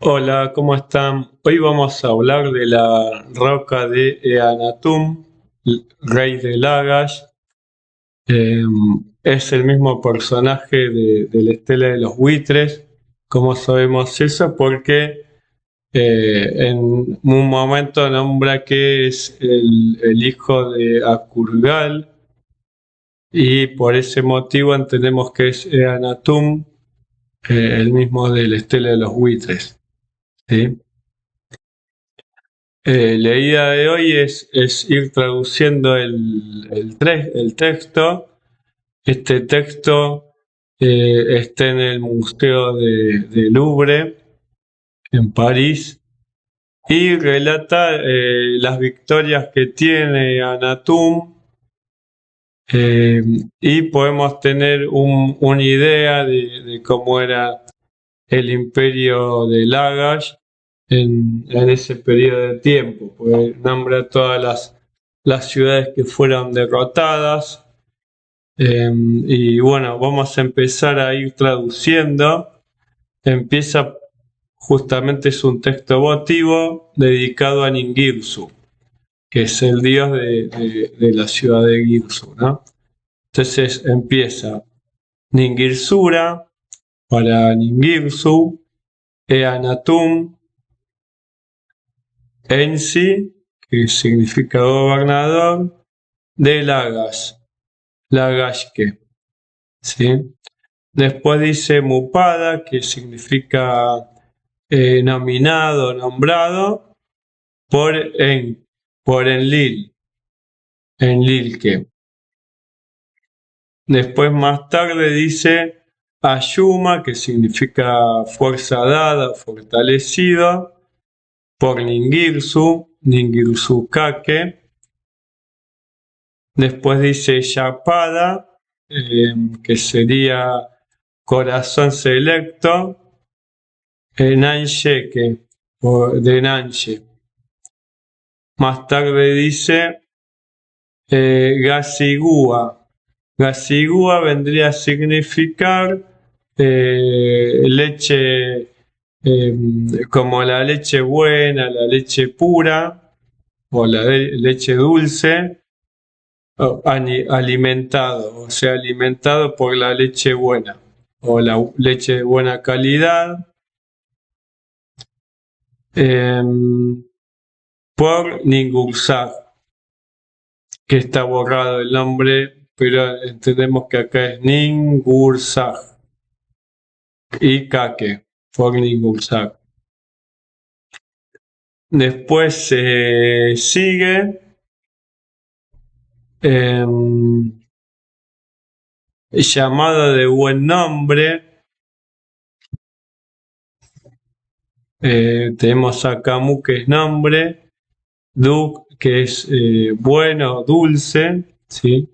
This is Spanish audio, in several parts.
Hola, ¿cómo están? Hoy vamos a hablar de la roca de Eanatum, rey de Lagash. Eh, es el mismo personaje de la estela de los buitres. ¿Cómo sabemos eso? Porque en un momento nombra que es el hijo de Akurgal y por ese motivo entendemos que es Eanatum, el mismo de la estela de los buitres. ¿Sí? La idea de hoy es ir traduciendo el texto. Este texto está en el Museo de Louvre, en París, y relata las victorias que tiene Anatum, eh, y podemos tener una idea de cómo era el imperio de Lagash en ese periodo de tiempo, pues nombra todas las ciudades que fueron derrotadas. Y bueno, vamos a empezar a ir traduciendo. Empieza justamente, es un texto votivo dedicado a Ningirsu, que es el dios de la ciudad de Girsu, ¿no? Entonces empieza Ningirsura para Ningirsu, Eanatum, Ensi, que significa gobernador, de Lagashke, ¿sí? Después dice Mupada, que significa nominado, nombrado, por, en, por Enlilke. Después más tarde dice Ayuma, que significa fuerza dada, fortalecido, por Ningirsu Kake. Después dice Yapada, que sería corazón selecto, Nansheke, o de Nanche. Más tarde dice Gasigua. Gasigua vendría a significar leche, como la leche buena, la leche pura, o la leche dulce, alimentado, o sea, alimentado por la leche buena o la leche de buena calidad, eh, por Ningursag, que está borrado el nombre, pero entendemos que acá es Ningursag y Kake, por Ningursag. Después sigue eh, llamado de buen nombre. Tenemos a Camus, que es nombre, Duc, que es bueno, dulce, ¿sí?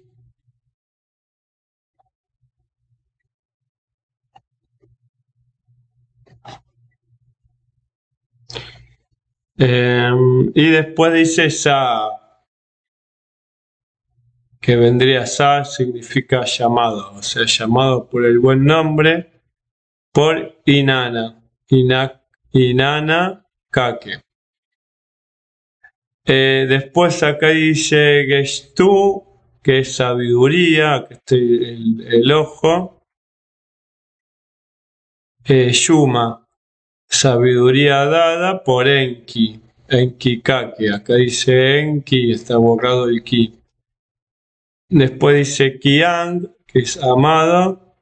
Eh, y después dice Sa, que vendría Sa, significa llamado, o sea, llamado por el buen nombre, por Inanna, Inanna Kake. Después acá dice Gestu, que es sabiduría, que es el ojo. Yuma, sabiduría dada por Enki, Enki Kake. Acá dice Enki, está borrado el ki. Después dice Kiang, que es amado,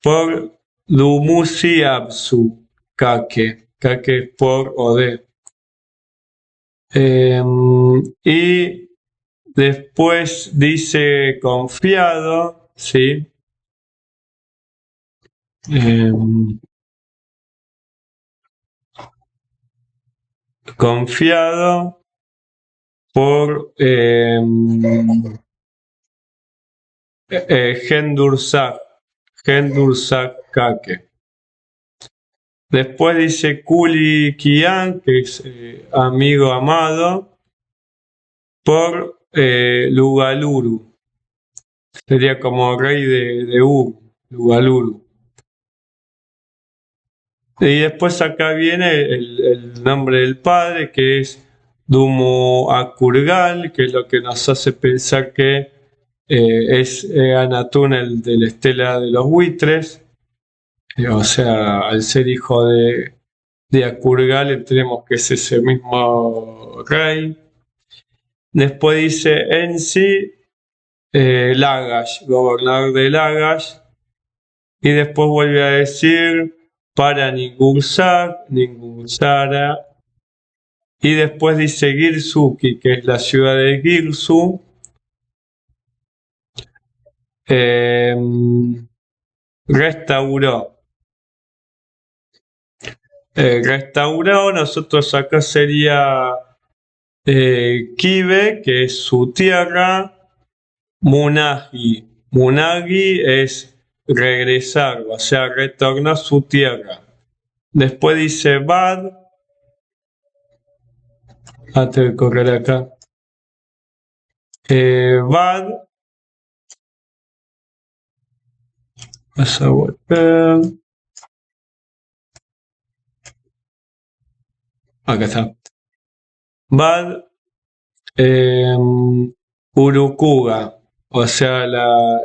por Dumuzi Absu, Kake. Kake por Ode. Y después dice confiado, ¿sí? Confiado por Gendursak Kake. Después dice Kuli Kian, que es amigo amado, por Lugaluru. Sería como rey de Lugaluru. Y después acá viene el nombre del padre, que es Dumo Akurgal, que es lo que nos hace pensar que es Anatún, el de la estela de los buitres. O sea, al ser hijo de Akurgal, tenemos que es ese mismo rey. Después dice Ensi Lagash, gobernador de Lagash. Y después vuelve a decir para Ningursara. Y después dice Girsuki, que es la ciudad de Girsu. Restauró. Restauró, nosotros acá sería Kibe, que es su tierra. Munagi. Munagi es regresar, o sea, retornó a su tierra. Después dice Bad. Tengo que correr acá. Bad. Vas a volver. Acá está. Bad Urukuga, o sea,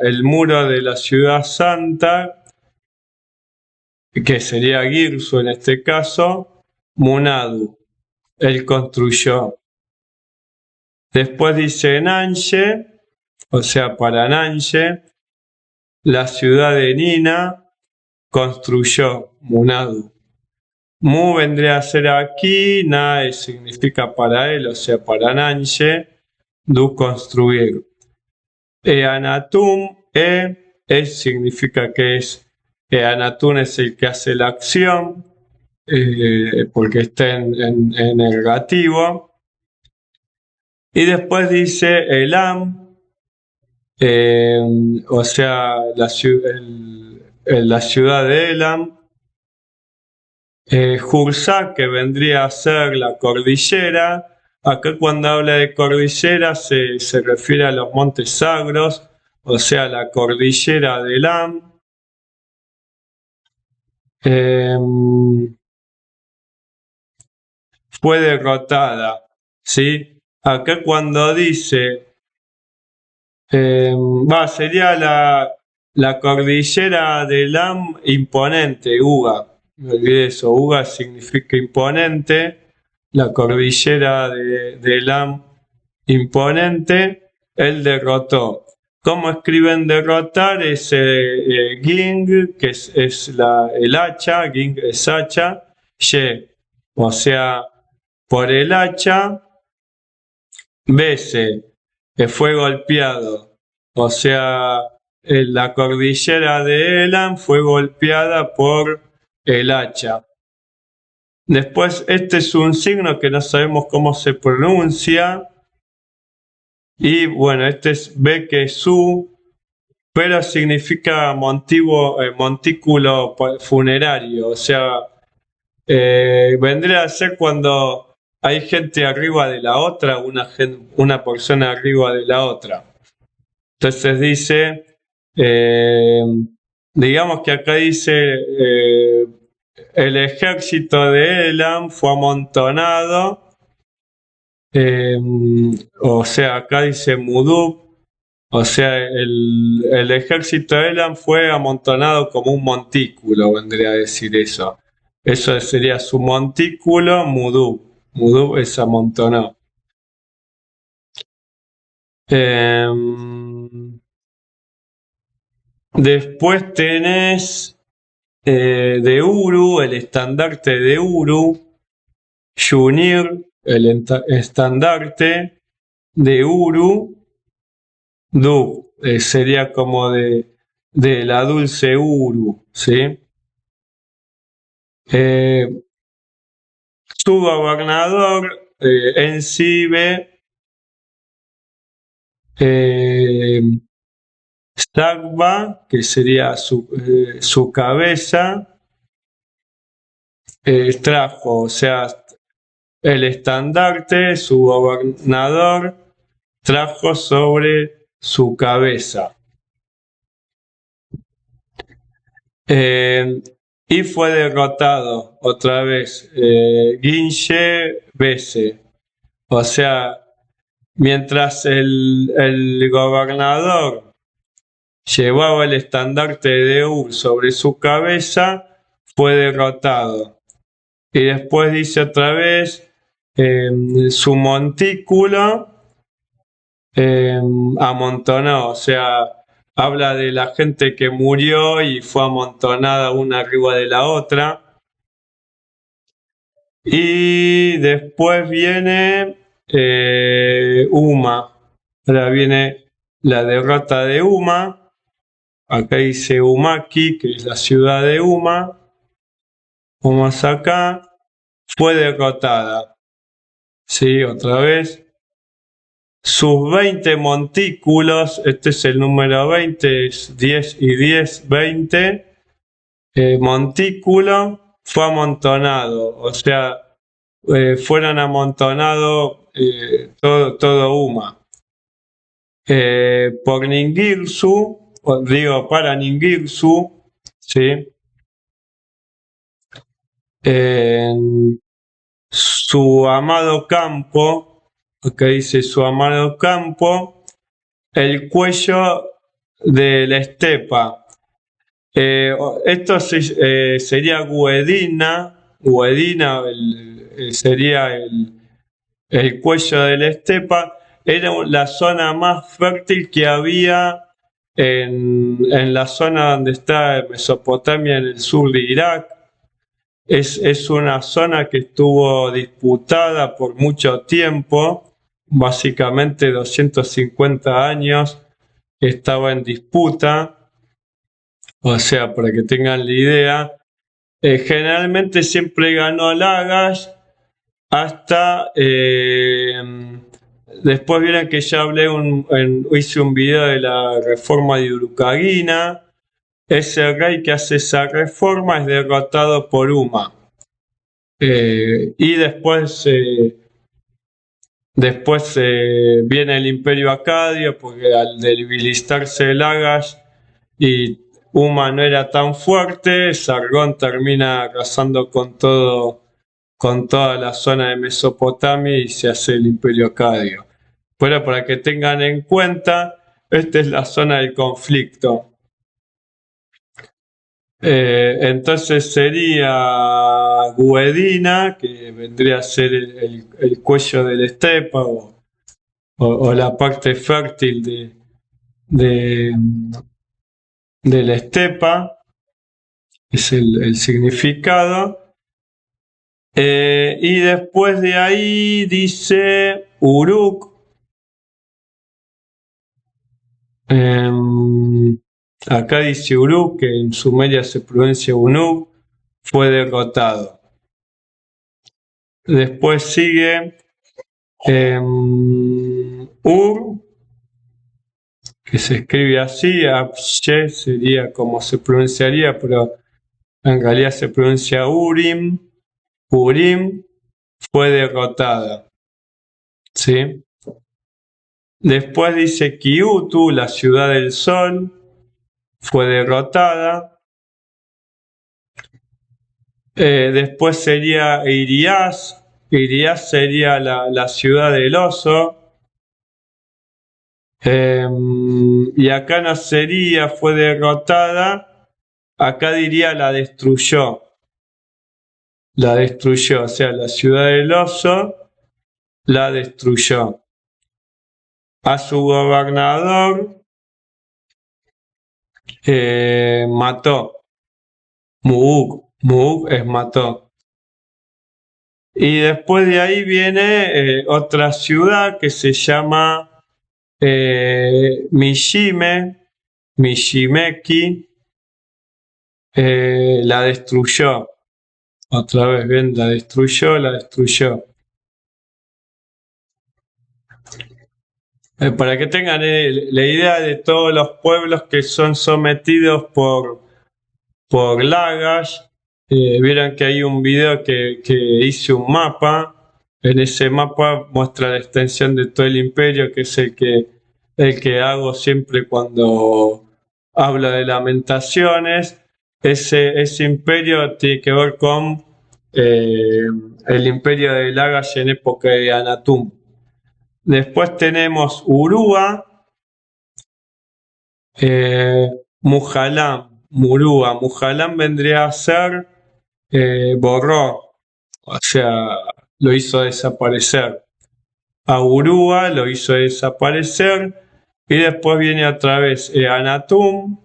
el muro de la ciudad santa, que sería Girsu en este caso, Munadu, él construyó. Después dice Nanche, o sea, para Nanche, la ciudad de Nina construyó Munadu. Mu vendría a ser aquí, Na significa para él, o sea, para Nanche, Du construir. Eanatum, significa que es, Eanatum es el que hace la acción, porque está en negativo. Y después dice Elam, o sea, la ciudad de Elam. Jursa, que vendría a ser la cordillera. Acá cuando habla de cordillera se refiere a los montes sagros, o sea, la cordillera de Elam. Fue derrotada, ¿sí? Acá cuando dice, sería la cordillera de Elam imponente, Uga. Me olvidé eso, Uga significa imponente, la cordillera de Elam imponente, él derrotó. ¿Cómo escriben derrotar? Es Ging, que es el hacha, Ging es hacha, Ye, o sea, por el hacha, Bese, que fue golpeado, o sea, la cordillera de Elam fue golpeada por el hacha. Después, este es un signo que no sabemos cómo se pronuncia. Y bueno, este es Bekesu, pero significa montículo funerario. O sea, vendría a ser cuando hay gente arriba de la otra, una persona arriba de la otra. Entonces dice, digamos que acá dice, el ejército de Elam fue amontonado, o sea, acá dice Mudub, o sea, el ejército de Elam fue amontonado como un montículo, vendría a decir eso. Eso sería su montículo, Mudub. Mudub es amontonado. Después tenés de Uru, el estandarte de Uru, Yunir, el estandarte de Uru, Du, sería como de la dulce Uru, ¿sí? Su gobernador, Ensibe, Stagba, que sería su cabeza, trajo, o sea, el estandarte, su gobernador, trajo sobre su cabeza. y fue derrotado otra vez Ginje Bese. O sea, mientras el gobernador llevaba el estandarte de Ur sobre su cabeza, fue derrotado. Y después dice otra vez su montículo amontonó, o sea, habla de la gente que murió y fue amontonada una arriba de la otra. Y después viene Uma. Ahora viene la derrota de Uma. Acá dice Umaki, que es la ciudad de Uma. Vamos acá. Fue derrotada. Sí, otra vez. Sus 20 montículos, este es el número 20, es 10 y 10, 20. Montículo fue amontonado, o sea, fueron amontonados todo Uma. Por Ningirsu, digo para Ningirsu, ¿sí? En su amado campo, acá dice su amado campo, el cuello de la estepa. Esto sería Guedina, sería el cuello de la estepa, era la zona más fértil que había en la zona donde está Mesopotamia, en el sur de Irak. Es una zona que estuvo disputada por mucho tiempo, básicamente 250 años estaba en disputa. O sea, para que tengan la idea, generalmente siempre ganó Lagash hasta después vieron que ya hablé hice un video de la reforma de Urukagina. Ese rey que hace esa reforma es derrotado por Uma. Y después viene el Imperio Acadio, porque al debilitarse Lagash y Uma no era tan fuerte, Sargón termina arrasando con toda la zona de Mesopotamia y se hace el Imperio Acadio. Pero para que tengan en cuenta, esta es la zona del conflicto. Entonces sería Guedina, que vendría a ser el cuello de la estepa o la parte fértil de la estepa, es el significado. Y después de ahí dice Uruk. Acá dice Uruk, que en Sumeria se pronuncia Unuk, fue derrotado. Después sigue Ur, que se escribe así, Abshe sería como se pronunciaría, pero en realidad se pronuncia Urim. Urim fue derrotada. ¿Sí? Después dice Kiutu, la ciudad del sol, fue derrotada. Después sería Irias. Irias sería la ciudad del oso. Y acá no sería, fue derrotada. Acá diría la destruyó. La destruyó, o sea, la ciudad del oso la destruyó. A su gobernador mató. Muug es mató. Y después de ahí viene otra ciudad que se llama Mishimeki, la destruyó. Otra vez, bien, la destruyó. Para que tengan la idea de todos los pueblos que son sometidos por Lagash, vieron que hay un video que hice un mapa. En ese mapa muestra la extensión de todo el imperio, que es el que hago siempre cuando hablo de Lamentaciones. ese imperio tiene que ver con el imperio de Lagash en época de Anatum. Después tenemos Urúa, Mujalam, Murúa. Mujalam vendría a ser borró, o sea, lo hizo desaparecer. A Urúa lo hizo desaparecer y después viene otra vez Anatum,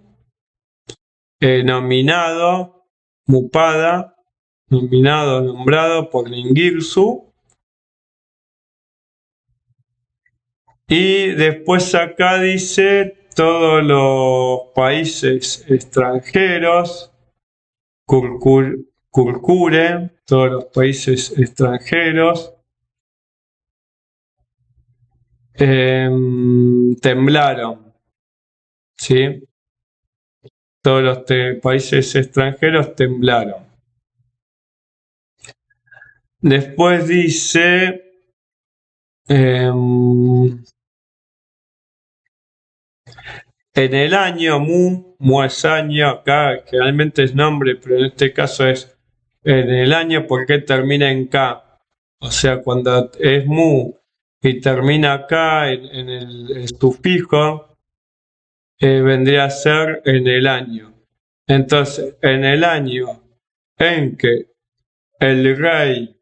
nominado, Mupada, nominado, nombrado por Ningirsu. Y después acá dice todos los países extranjeros, Kurkure, todos los países extranjeros, temblaron, ¿sí? Todos los países extranjeros temblaron. Después dice en el año Mu es año, acá generalmente es nombre, pero en este caso es en el año porque termina en K. O sea, cuando es Mu y termina acá en el sufijo, vendría a ser en el año. Entonces, en el año en que el rey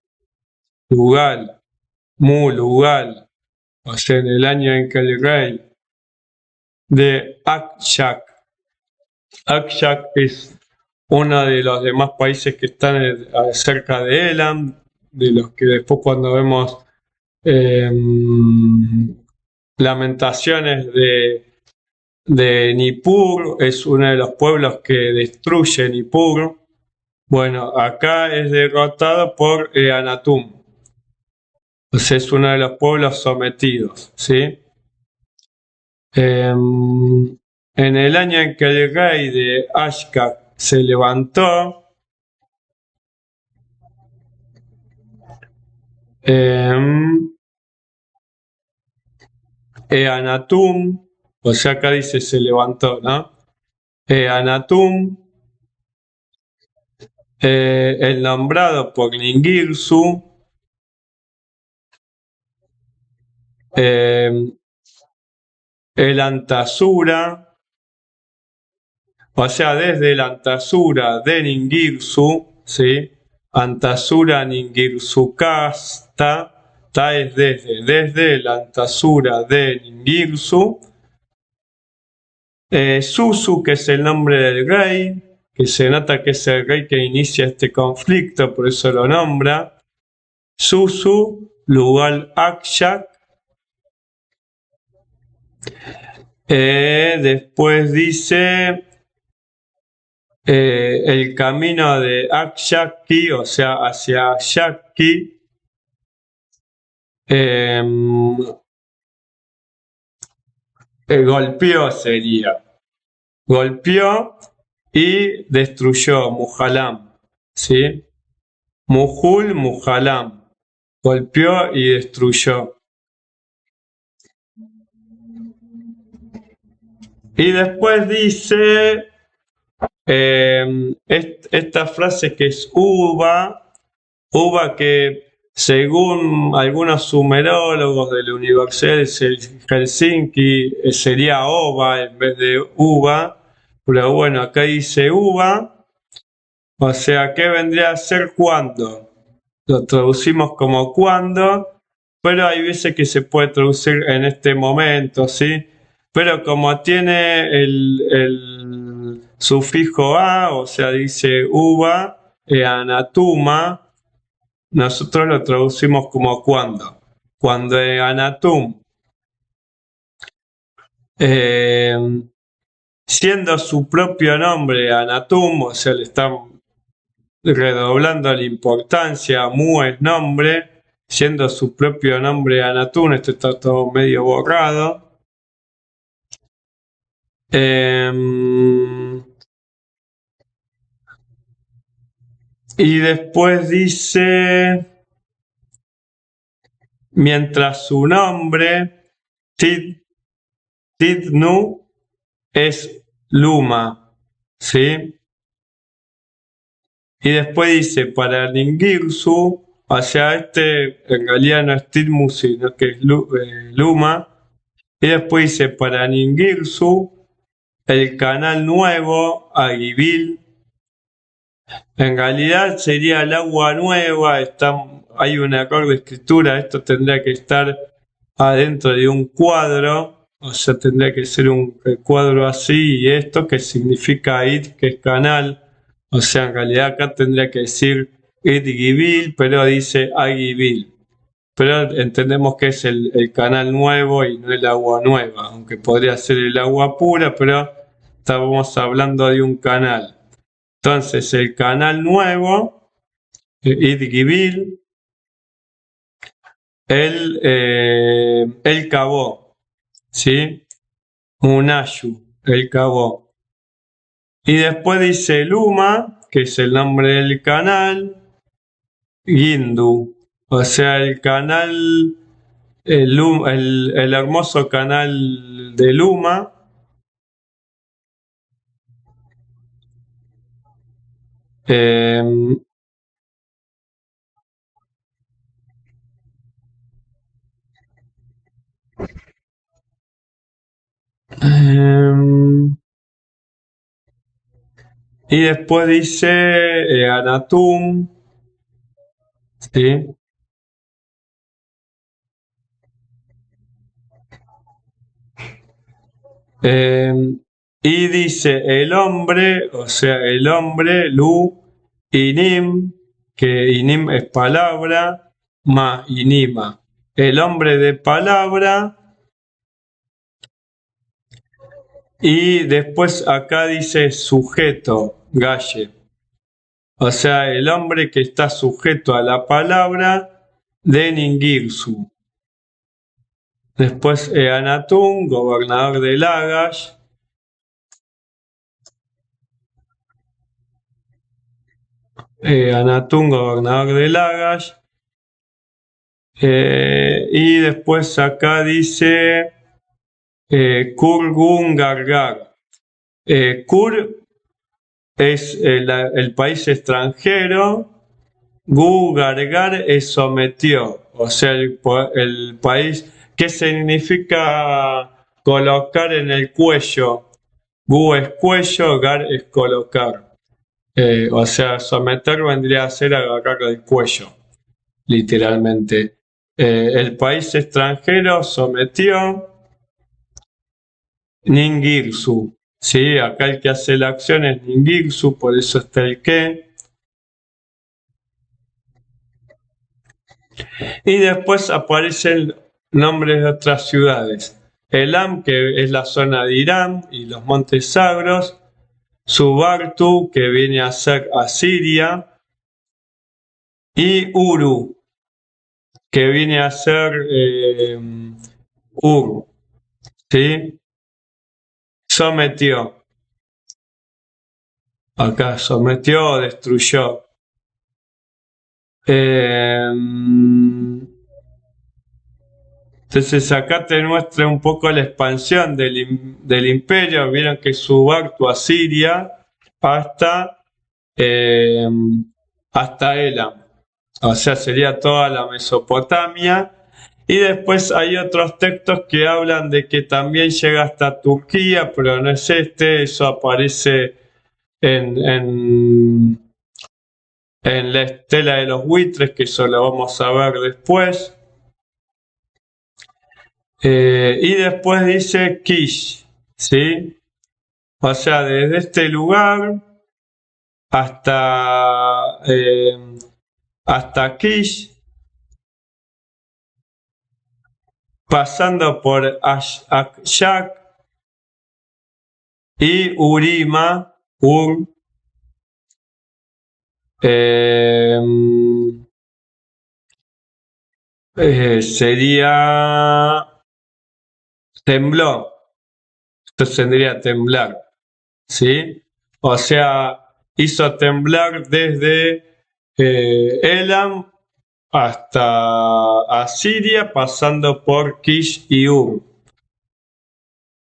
Lugal, Mu Lugal, o sea, en el año en que el rey de Akshak es uno de los demás países que están cerca de Elam, de los que después cuando vemos lamentaciones de Nippur, es uno de los pueblos que destruye Nippur. Bueno, acá es derrotado por Anatum. Entonces es uno de los pueblos sometidos, ¿sí? En el año en que el rey de Ashkak se levantó, Anatum, o sea acá dice se levantó, ¿no? Anatum, el nombrado por Ningirsu, el Antasura, o sea, desde el Antasura de Ningirsu, ¿sí? Antasura Ningirsukasta, ta es desde el Antasura de Ningirsu, Susu, que es el nombre del rey, que se nota que es el rey que inicia este conflicto, por eso lo nombra. Susu, Lugal Akshak. Después dice el camino de Akshaki, o sea, hacia Shaki. Golpeó sería. Golpeó y destruyó Mujalam, ¿sí? Muhul, Mujalam. Golpeó y destruyó. Y después dice esta frase que es uva que según algunos sumerólogos de la Universidad de Helsinki sería ova en vez de uva, pero bueno, acá dice uva, o sea, ¿qué vendría a ser cuando? Lo traducimos como cuando, pero hay veces que se puede traducir en este momento, ¿sí? Pero como tiene el sufijo a, o sea, dice uva, anatuma, nosotros lo traducimos como cuando. Cuando anatum, siendo su propio nombre anatum, o sea, le están redoblando la importancia, mu es nombre, siendo su propio nombre Anatum, esto está todo medio borrado. Y después dice, mientras su nombre, Tidnu, es Luma, ¿sí? Y después dice para Ningirsu, o sea, este en realidad no es Tilmus, sino que es Luma. Y después dice para Ningirsu, el canal nuevo, Aguibil. En realidad sería el agua nueva, hay un error de escritura, esto tendría que estar adentro de un cuadro, o sea, tendría que ser un cuadro así y esto que significa id, que es canal, o sea, en realidad acá tendría que decir id Gibil, pero dice Aguibil. Pero entendemos que es el canal nuevo y no el agua nueva, aunque podría ser el agua pura, pero estábamos hablando de un canal. Entonces, el canal nuevo, Idgibil, él cavó, ¿sí? Munashu, él cavó. Y después dice Luma, que es el nombre del canal, Gindu, o sea, el canal, el hermoso canal de Luma. Eh, eh, y después dice Anatum, ¿sí? Eh, y dice el hombre, o sea, el hombre, Lu, Inim, que Inim es palabra, Ma, Inima. El hombre de palabra, y después acá dice sujeto, Galle. O sea, el hombre que está sujeto a la palabra de Ningirsu. Después Eanatún, gobernador de Lagash. Anatún, gobernador de Lagash. Y después acá dice Kurgun Gargar. Kur es el país extranjero, Gu Gargar es sometió, o sea, el país, ¿qué significa colocar en el cuello? Gu es cuello, Gar es colocar. O sea, someter vendría a ser agarrar el cuello, literalmente. El país extranjero sometió Ningirsu. Sí, acá el que hace la acción es Ningirsu, por eso está el que. Y después aparecen nombres de otras ciudades. Elam, que es la zona de Irán y los montes sagros. Subartu, que viene a ser Asiria. Y Uru, que viene a ser Ur. ¿Sí? Sometió. Acá sometió o destruyó. Entonces acá te muestra un poco la expansión del imperio. Vieron que Subartu a Siria hasta, eh, hasta Elam. O sea, sería toda la Mesopotamia. Y después hay otros textos que hablan de que también llega hasta Turquía, pero no es este. Eso aparece en la estela de los buitres, que eso lo vamos a ver después. Y después dice Kish, ¿sí? O sea, desde este lugar hasta, hasta Kish, pasando por Akshat y Urima, eh, sería tembló, esto tendría temblar, ¿sí? O sea, hizo temblar desde Elam hasta Asiria, pasando por Kish y Ur.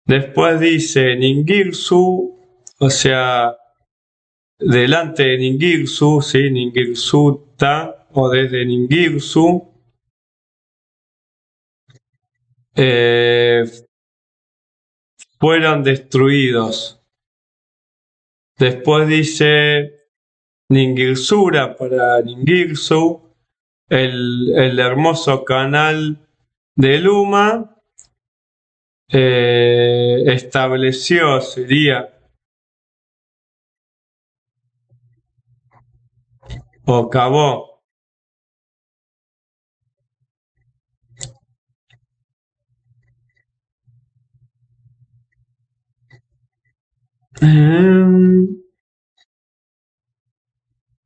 Después dice Ningirsu, o sea, delante de Ningirsu, ¿sí? Ningirsuta o desde Ningirsu, fueron destruidos. Después dice Ningirsura para Ningirsu, el hermoso canal de Luma, estableció, sería, o cavó,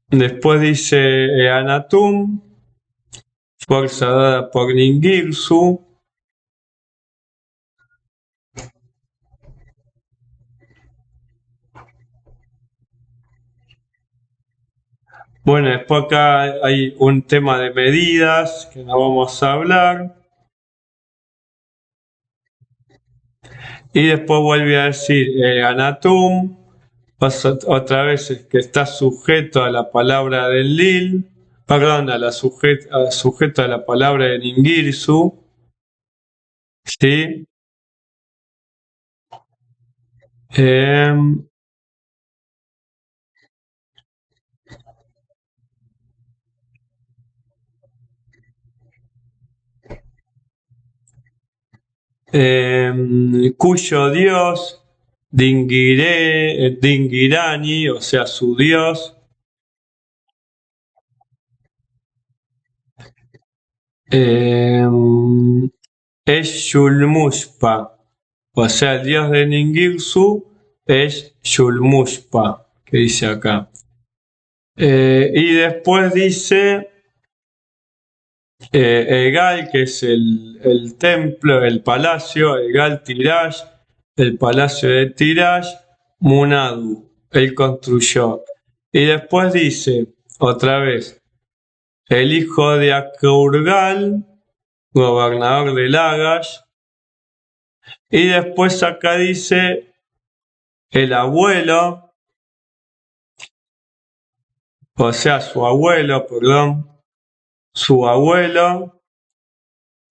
después dice Eanatum, fuerza dada por Ningirsu. Bueno, después acá hay un tema de medidas que no vamos a hablar. Y después vuelve a decir Anatum, otra vez es que está sujeto a la palabra del Lil, perdón, sujeto a la palabra de Ningirsu, ¿sí? Cuyo dios, Dingirani, o sea, su dios, es Shulmushpa, o sea, el dios de Ningirsu es Shulmushpa, que dice acá. Y después dice Egal, que es el templo, el palacio, Egal Tirash, el palacio de Tirash, Munadu, él construyó. Y después dice, otra vez, el hijo de Akurgal, gobernador de Lagash. Y después acá dice el abuelo, o sea, su abuelo,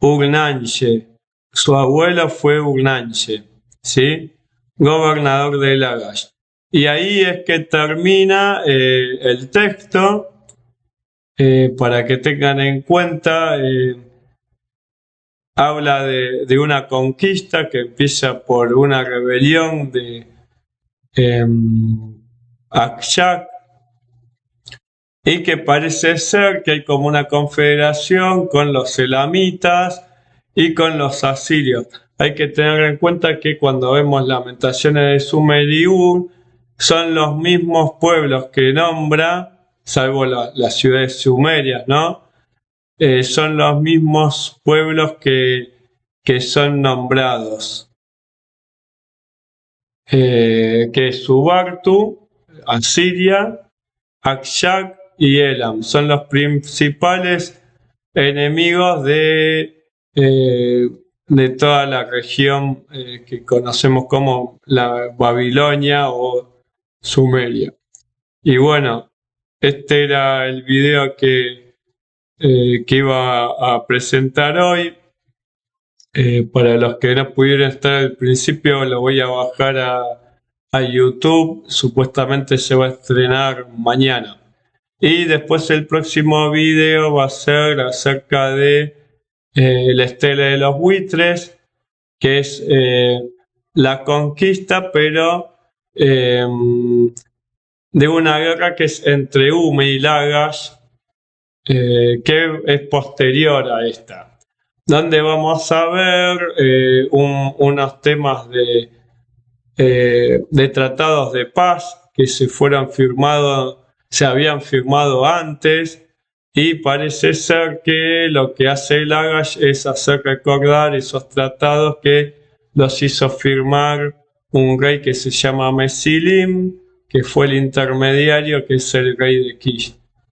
Ugnanche. Su abuelo fue Ugnanche, ¿sí? Gobernador de Lagash. Y ahí es que termina el texto, para que tengan en cuenta, habla de una conquista que empieza por una rebelión de Akshak, y que parece ser que hay como una confederación con los elamitas y con los asirios. Hay que tener en cuenta que cuando vemos Lamentaciones de Sumer y Ur, son los mismos pueblos que nombra, salvo las ciudades sumerias, ¿no? Son los mismos pueblos que son nombrados. Que es Subartu, Asiria, Akshak y Elam. Son los principales enemigos de toda la región que conocemos como la Babilonia o Sumeria. Y bueno, este era el video que iba a presentar hoy. Para los que no pudieron estar al principio, lo voy a bajar a YouTube. Supuestamente se va a estrenar mañana. Y después el próximo video va a ser acerca de la estela de los buitres, que es la conquista, pero de una guerra que es entre Ume y Lagash, que es posterior a esta, donde vamos a ver unos temas de tratados de paz que se habían firmado antes, y parece ser que lo que hace Lagash es hacer recordar esos tratados que los hizo firmar un rey que se llama Mesilim, que fue el intermediario, que es el rey de Kish.